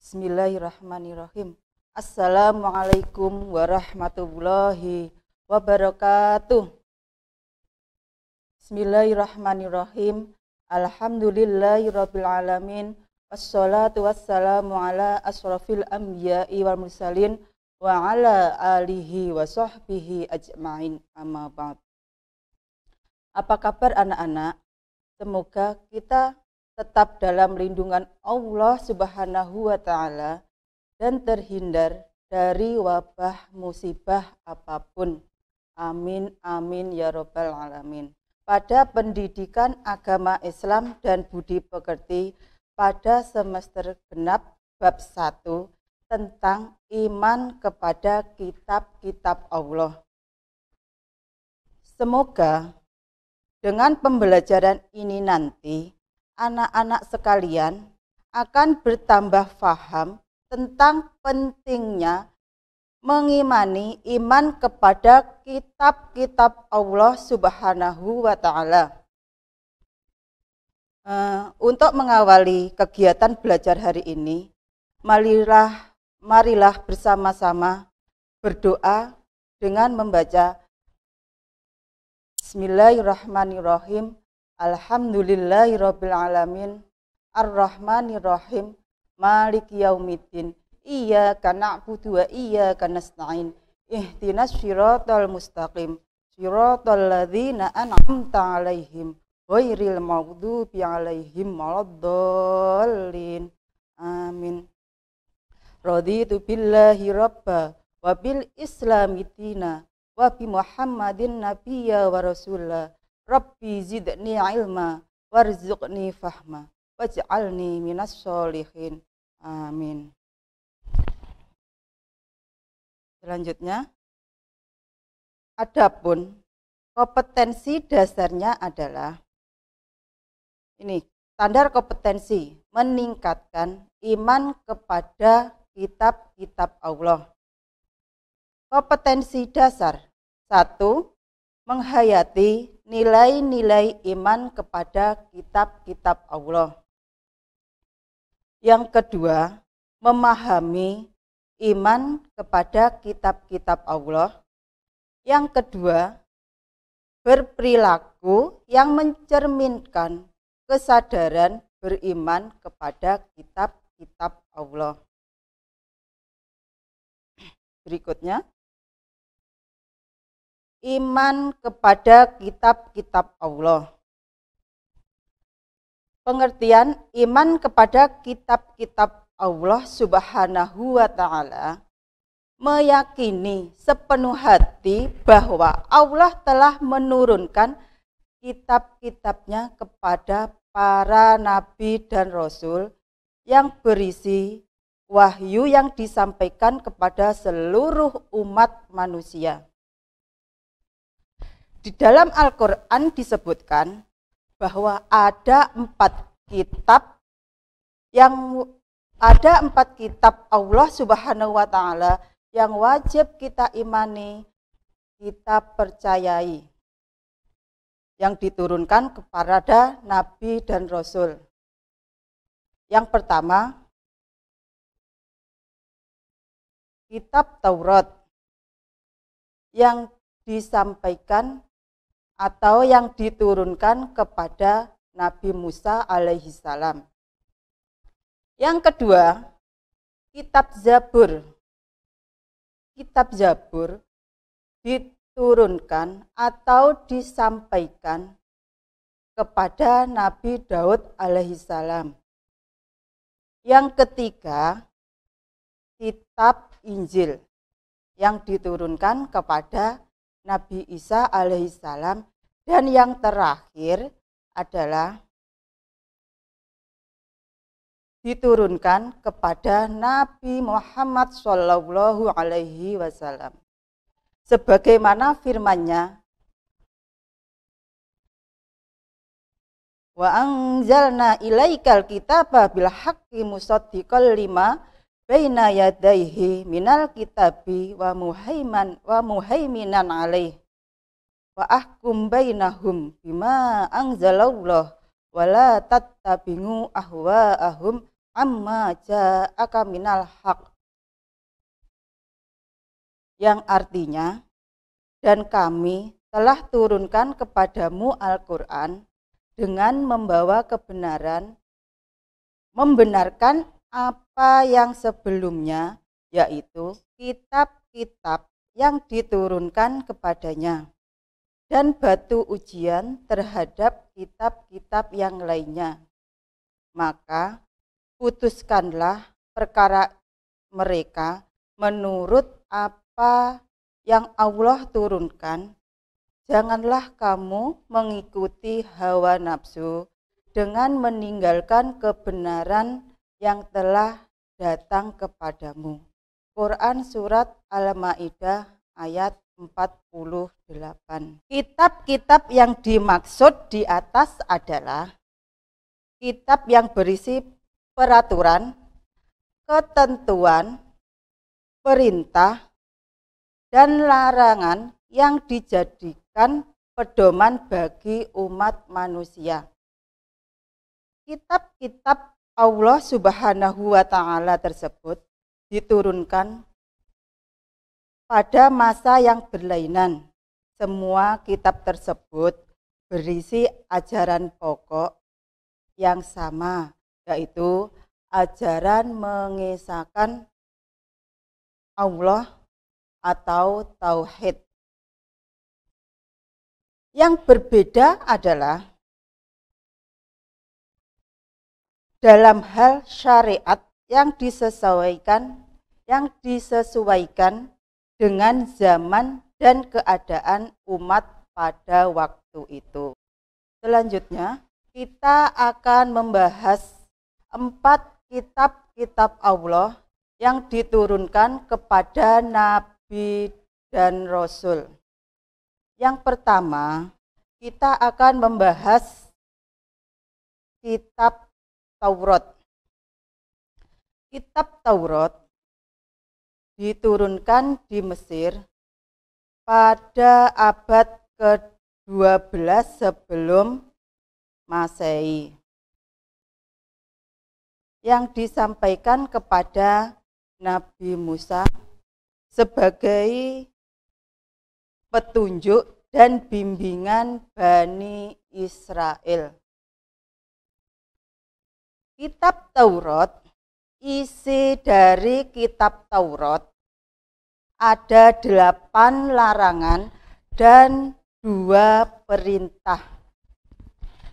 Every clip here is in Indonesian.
Bismillahirrahmanirrahim. Assalamualaikum warahmatullahi wabarakatuh. Bismillahirrahmanirrahim. Alhamdulillahirabbil alamin. Wassalatu wassalamu ala asrofil anbiya'i wal mursalin wa ala alihi wa sahbihi ajma'in. Amma ba'd. Apa kabar anak-anak? Semoga kita tetap dalam lindungan Allah Subhanahu wa Ta'ala dan terhindar dari wabah musibah apapun. Amin, amin ya Rabbal Alamin. Pada pendidikan agama Islam dan budi pekerti pada semester genap bab 1 tentang iman kepada kitab-kitab Allah. Semoga dengan pembelajaran ini nanti anak-anak sekalian akan bertambah faham tentang pentingnya mengimani iman kepada kitab-kitab Allah Subhanahu wa Ta'ala. Untuk mengawali kegiatan belajar hari ini, marilah bersama-sama berdoa dengan membaca Bismillahirrahmanirrahim. Alhamdulillahirabbil alamin. Arrahmanirrahim. Maliki yaumiddin. Iyyaka na'budu wa iyyaka nasta'in. Ihdinas shiratal mustaqim. Shiratal ladzina an'amta 'alaihim ghairil maghdubi 'alaihim waladdallin. Amin. Raditu billahi rabba wa bil islami dina wa bi Muhammadin nabiyya wa rasulah. Rabbi zidni ilma warzuqni fahma waj'alni minas sholihin. Amin. Selanjutnya, adapun kompetensi dasarnya adalah ini, standar kompetensi meningkatkan iman kepada kitab-kitab Allah. Kompetensi dasar 1. Menghayati nilai-nilai iman kepada kitab-kitab Allah. Yang kedua, memahami iman kepada kitab-kitab Allah. Yang kedua, berperilaku yang mencerminkan kesadaran beriman kepada kitab-kitab Allah. Berikutnya, iman kepada kitab-kitab Allah. Pengertian iman kepada kitab-kitab Allah Subhanahu wa Ta'ala meyakini sepenuh hati bahwa Allah telah menurunkan kitab-kitabnya kepada para nabi dan rasul yang berisi wahyu yang disampaikan kepada seluruh umat manusia. Di dalam Al-Quran disebutkan bahwa ada 4 kitab Allah Subhanahu wa Ta'ala yang wajib kita imani, kita percayai, yang diturunkan kepada nabi dan rasul. Yang pertama, kitab Taurat yang disampaikan atau yang diturunkan kepada Nabi Musa alaihi salam. Yang kedua, kitab Zabur. Kitab Zabur diturunkan atau disampaikan kepada Nabi Daud alaihi salam. Yang ketiga, kitab Injil yang diturunkan kepada Nabi Isa alaihissalam. Dan yang terakhir adalah diturunkan kepada Nabi Muhammad Shallallahu Alaihi Wasallam. Sebagaimana firman-Nya, wa anzalna ilaikal kitaba bil haqqi musaddiqal lima baina yadaihi minal kitabi wa muhaiminan alaih wa ahkum bainahum bima anzalallah wa la tattabi'u ahwa'ahum amma ja'aka minal haq, yang artinya, dan kami telah turunkan kepadamu Al-Quran dengan membawa kebenaran, membenarkan apa yang sebelumnya, yaitu kitab-kitab yang diturunkan kepadanya, dan batu ujian terhadap kitab-kitab yang lainnya. Maka putuskanlah perkara mereka menurut apa yang Allah turunkan. Janganlah kamu mengikuti hawa nafsu dengan meninggalkan kebenaran yang telah datang kepadamu. Quran Surat Al-Ma'idah ayat 48. Kitab-kitab yang dimaksud di atas adalah kitab yang berisi peraturan, ketentuan, perintah, dan larangan yang dijadikan pedoman bagi umat manusia. Kitab-kitab Allah Subhanahu wa Ta'ala tersebut diturunkan pada masa yang berlainan. Semua kitab tersebut berisi ajaran pokok yang sama, yaitu ajaran mengesahkan Allah atau tauhid. Yang berbeda adalah dalam hal syariat yang disesuaikan dengan zaman dan keadaan umat pada waktu itu. Selanjutnya, kita akan membahas 4 kitab-kitab Allah yang diturunkan kepada Nabi dan Rasul. Yang pertama, kita akan membahas kitab Taurat. Kitab Taurat diturunkan di Mesir pada abad ke-12 sebelum Masehi, yang disampaikan kepada Nabi Musa sebagai petunjuk dan bimbingan Bani Israel. Kitab Taurat, isi dari kitab Taurat ada 8 larangan dan 2 perintah.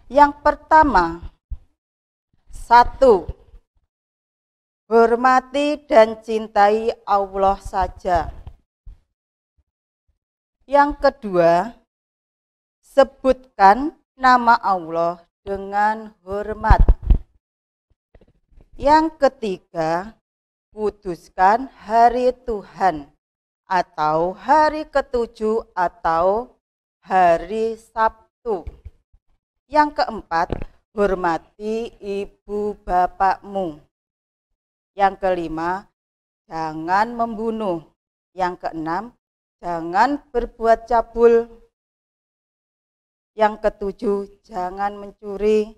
Yang pertama, 1. Hormati dan cintai Allah saja. Yang kedua, sebutkan nama Allah dengan hormat. Yang ketiga, kuduskan hari Tuhan atau hari ke-7 atau hari Sabtu. Yang keempat, hormati ibu bapakmu. Yang kelima, jangan membunuh. Yang keenam, jangan berbuat cabul. Yang ketujuh, jangan mencuri.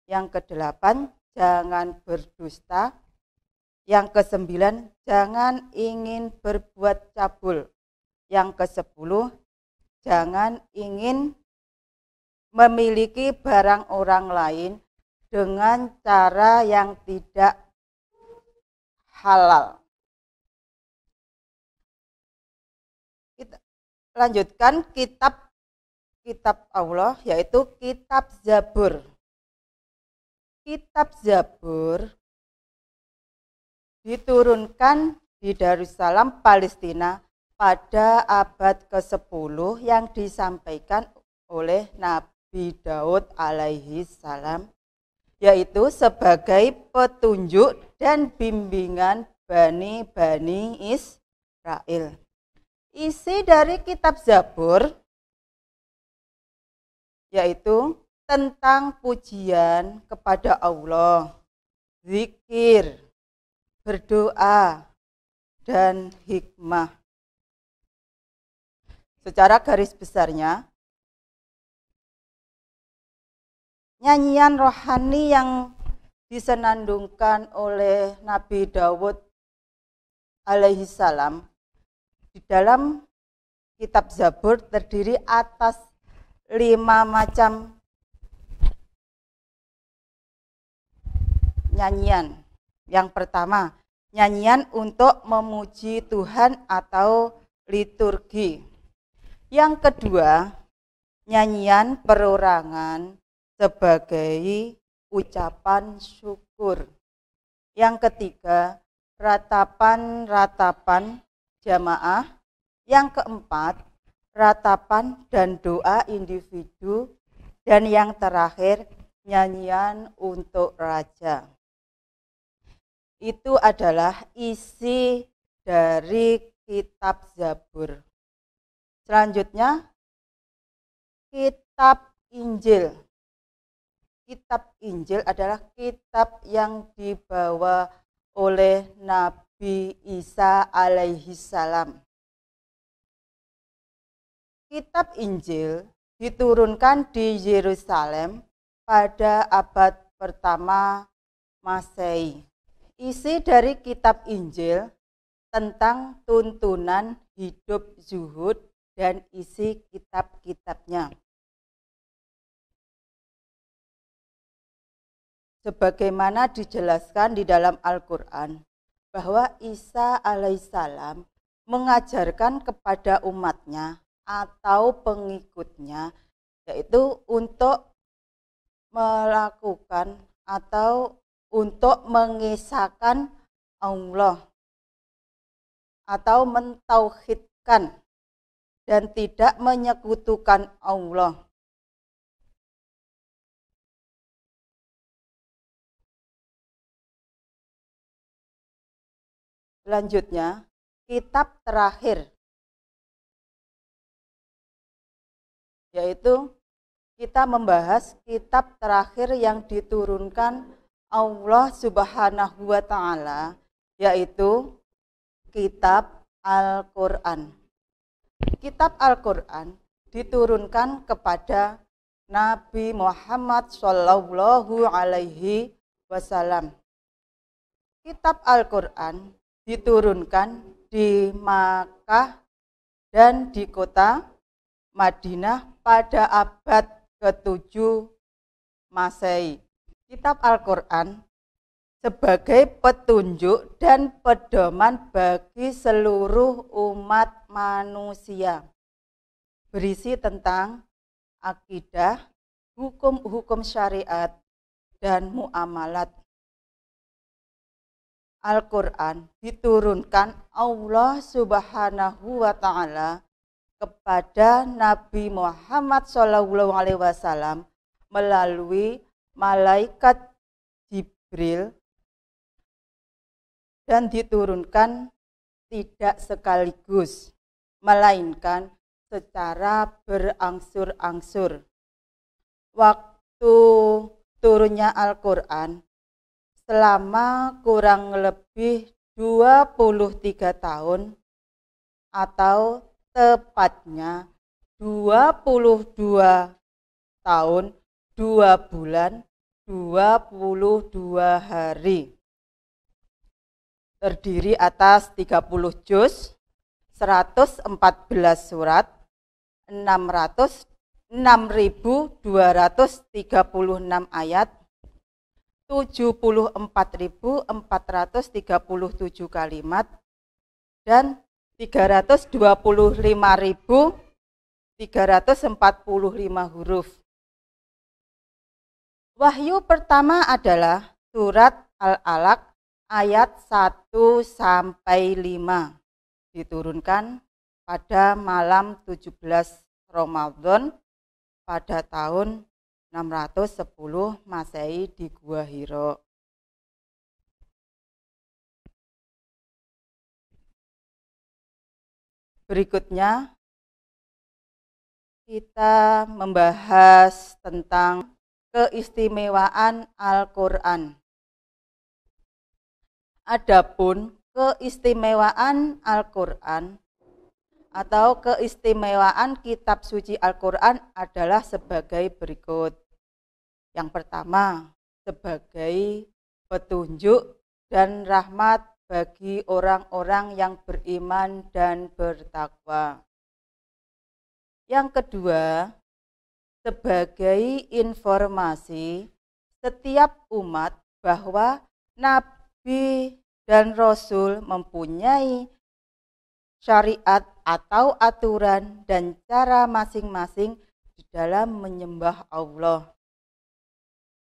Yang kedelapan, jangan berdusta. Yang kesembilan, jangan ingin berbuat cabul. Yang ke-10, jangan ingin memiliki barang orang lain dengan cara yang tidak halal. Kita lanjutkan kitab Allah, yaitu kitab Zabur. Kitab Zabur diturunkan di Darussalam, Palestina pada abad ke-10 yang disampaikan oleh Nabi Daud alaihi salam, yaitu sebagai petunjuk dan bimbingan Bani Israel. Isi dari kitab Zabur yaitu tentang pujian kepada Allah, zikir, berdoa, dan hikmah. Secara garis besarnya, nyanyian rohani yang disenandungkan oleh Nabi Daud alaihi salam. Di dalam kitab Zabur terdiri atas 5 macam nyanyian. Yang pertama, nyanyian untuk memuji Tuhan atau liturgi. Yang kedua, nyanyian perorangan sebagai ucapan syukur. Yang ketiga, ratapan-ratapan jamaah. Yang keempat, ratapan dan doa individu. Dan yang terakhir, nyanyian untuk raja. Itu adalah isi dari kitab Zabur. Selanjutnya, kitab Injil. Kitab Injil adalah kitab yang dibawa oleh Nabi Isa alaihi salam. Kitab Injil diturunkan di Yerusalem pada abad pertama Masehi. Isi dari kitab Injil tentang tuntunan hidup zuhud dan isi kitab-kitabnya. Sebagaimana dijelaskan di dalam Al-Quran, bahwa Isa alaihissalam mengajarkan kepada umatnya atau pengikutnya, yaitu untuk melakukan atau untuk mengisahkan Allah atau mentauhidkan dan tidak menyekutukan Allah. Selanjutnya, kitab terakhir, yaitu kita membahas kitab terakhir yang diturunkan Allah Subhanahu wa Ta'ala, yaitu kitab Al-Quran. Kitab Al-Quran diturunkan kepada Nabi Muhammad Shallallahu Alaihi Wasallam. Kitab Al-Quran diturunkan di Makkah dan di kota Madinah pada abad ke-7 Masehi. Kitab Al-Quran sebagai petunjuk dan pedoman bagi seluruh umat manusia. Berisi tentang akidah, hukum-hukum syariat, dan muamalat. Al-Quran diturunkan Allah Subhanahu wa Ta'ala kepada Nabi Muhammad SAW melalui malaikat Jibril dan diturunkan tidak sekaligus, melainkan secara berangsur-angsur. Waktu turunnya Al-Quran selama kurang lebih 23 tahun atau tepatnya 22 tahun, 2 bulan, 22 hari. Terdiri atas 30 juz, 114 surat, 6.236 ayat, 74.437 kalimat, dan 325.345 huruf. Wahyu pertama adalah surat Al-Alaq ayat 1-5, diturunkan pada malam 17 Ramadan pada tahun 610 Masehi di Gua Hira. Berikutnya kita membahas tentang keistimewaan Al-Quran. Adapun keistimewaan Al-Quran atau keistimewaan kitab suci Al-Quran adalah sebagai berikut. Yang pertama, sebagai petunjuk dan rahmat bagi orang-orang yang beriman dan bertakwa. Yang kedua, sebagai informasi setiap umat bahwa Nabi dan Rasul mempunyai syariat atau aturan dan cara masing-masing di dalam menyembah Allah.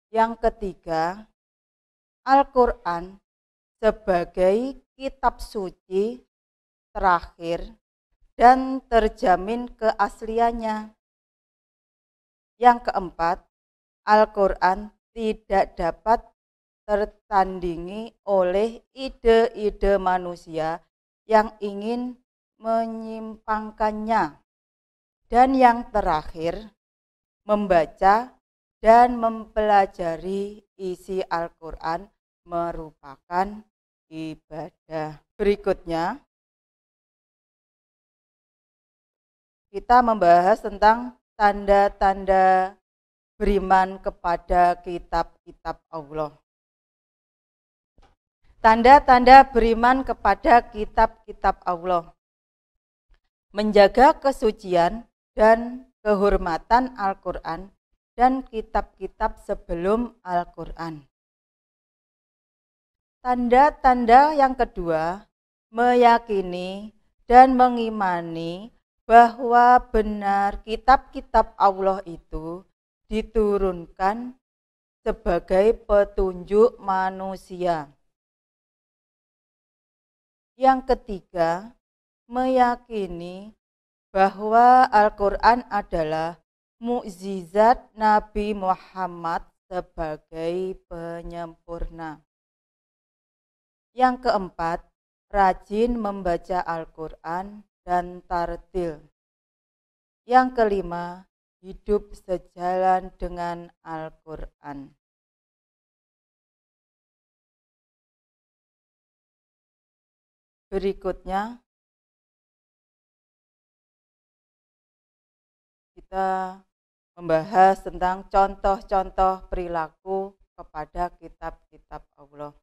Yang ketiga, Al-Quran sebagai kitab suci terakhir dan terjamin keasliannya. Yang keempat, Al-Quran tidak dapat tertandingi oleh ide-ide manusia yang ingin menyimpangkannya. Dan yang terakhir, membaca dan mempelajari isi Al-Quran merupakan ibadah. Berikutnya, kita membahas tentang tanda-tanda beriman kepada kitab-kitab Allah. Tanda-tanda beriman kepada kitab-kitab Allah: menjaga kesucian dan kehormatan Al-Quran dan kitab-kitab sebelum Al-Quran. Tanda-tanda yang kedua, meyakini dan mengimani bahwa benar kitab-kitab Allah itu diturunkan sebagai petunjuk manusia. Yang ketiga, meyakini bahwa Al-Quran adalah mukjizat Nabi Muhammad sebagai penyempurna. Yang keempat, rajin membaca Al-Quran dan tartil. Yang kelima, hidup sejalan dengan Al-Quran. Berikutnya, kita membahas tentang contoh-contoh perilaku kepada kitab-kitab Allah.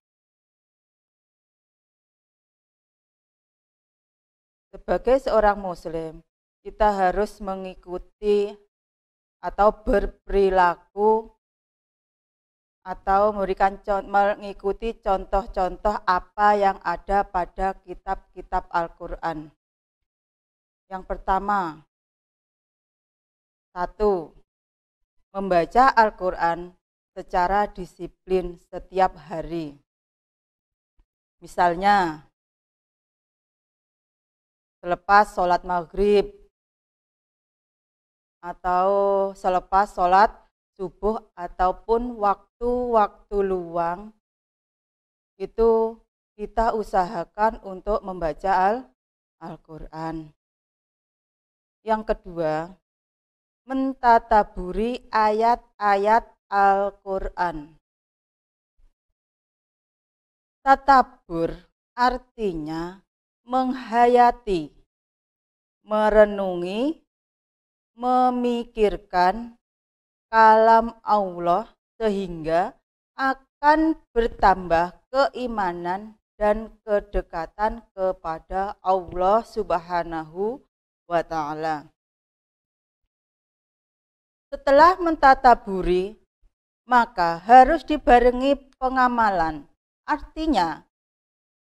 Sebagai seorang muslim, kita harus mengikuti atau berperilaku atau mengikuti contoh-contoh apa yang ada pada kitab-kitab Al-Quran. Yang pertama, 1. Membaca Al-Quran secara disiplin setiap hari. Misalnya, selepas sholat maghrib atau selepas sholat subuh ataupun waktu-waktu luang, itu kita usahakan untuk membaca Al-Quran. Yang kedua, mentadaburi ayat-ayat Al-Quran. Tadabbur artinya menghayati, merenungi, memikirkan kalam Allah sehingga akan bertambah keimanan dan kedekatan kepada Allah Subhanahu wa Ta'ala. Setelah mentadaburi, maka harus dibarengi pengamalan. Artinya,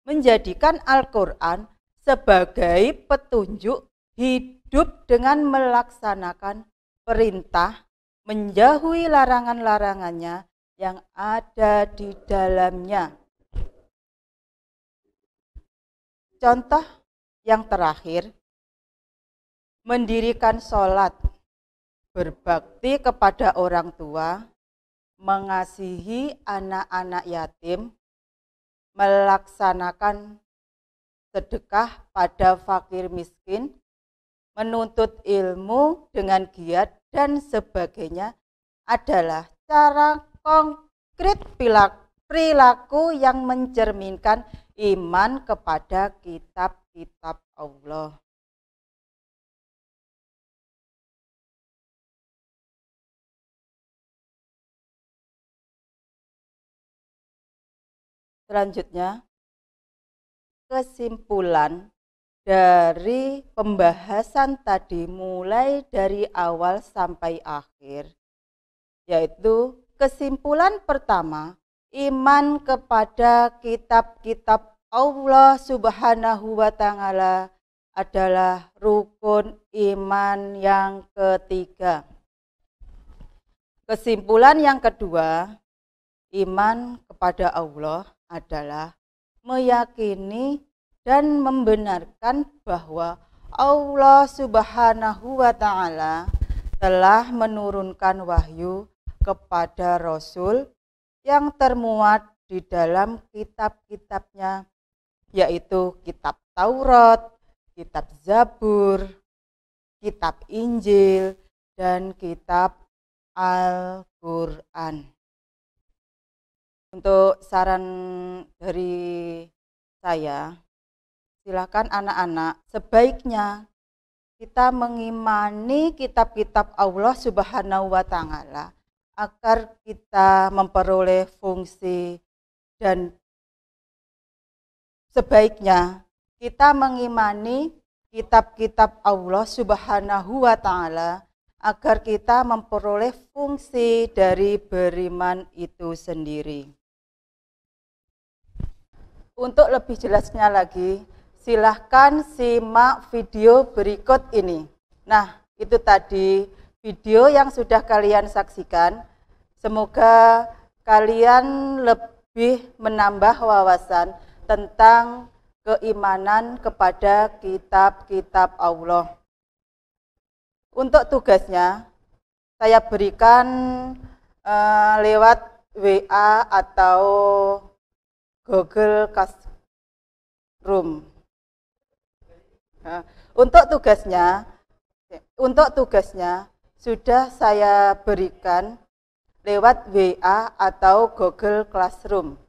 menjadikan Al-Quran sebagai petunjuk hidup dengan melaksanakan perintah, menjauhi larangan-larangannya yang ada di dalamnya. Contoh yang terakhir, mendirikan sholat, berbakti kepada orang tua, mengasihi anak-anak yatim, melaksanakan sedekah pada fakir miskin, menuntut ilmu dengan giat, dan sebagainya adalah cara konkret perilaku yang mencerminkan iman kepada kitab-kitab Allah. Selanjutnya, kesimpulan dari pembahasan tadi mulai dari awal sampai akhir, yaitu kesimpulan pertama, iman kepada kitab-kitab Allah Subhanahu wa Ta'ala adalah rukun iman yang ketiga. Kesimpulan yang kedua, iman kepada Allah adalah meyakini dan membenarkan bahwa Allah Subhanahu wa Ta'ala telah menurunkan wahyu kepada Rasul yang termuat di dalam kitab-kitabnya, yaitu kitab Taurat, kitab Zabur, kitab Injil, dan kitab Al-Quran. Untuk saran dari saya, silakan anak-anak, sebaiknya kita mengimani kitab-kitab Allah Subhanahu wa Ta'ala agar kita memperoleh fungsi, dan sebaiknya kita mengimani kitab-kitab Allah Subhanahu wa Ta'ala agar kita memperoleh fungsi dari beriman itu sendiri. Untuk lebih jelasnya lagi, silahkan simak video berikut ini. Nah, itu tadi video yang sudah kalian saksikan. Semoga kalian lebih menambah wawasan tentang keimanan kepada kitab-kitab Allah. Untuk tugasnya, saya berikan lewat WA atau Google Classroom. Nah, untuk tugasnya sudah saya berikan lewat WA atau Google Classroom.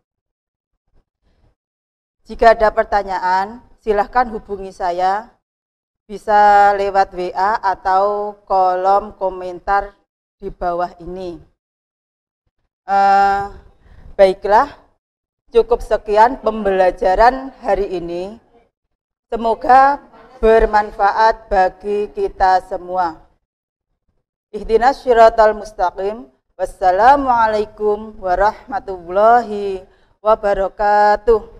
Jika ada pertanyaan, silahkan hubungi saya, bisa lewat WA atau kolom komentar di bawah ini. Baiklah, cukup sekian pembelajaran hari ini. Semoga bermanfaat bagi kita semua. Ihdinas syiratal mustaqim. Wassalamualaikum warahmatullahi wabarakatuh.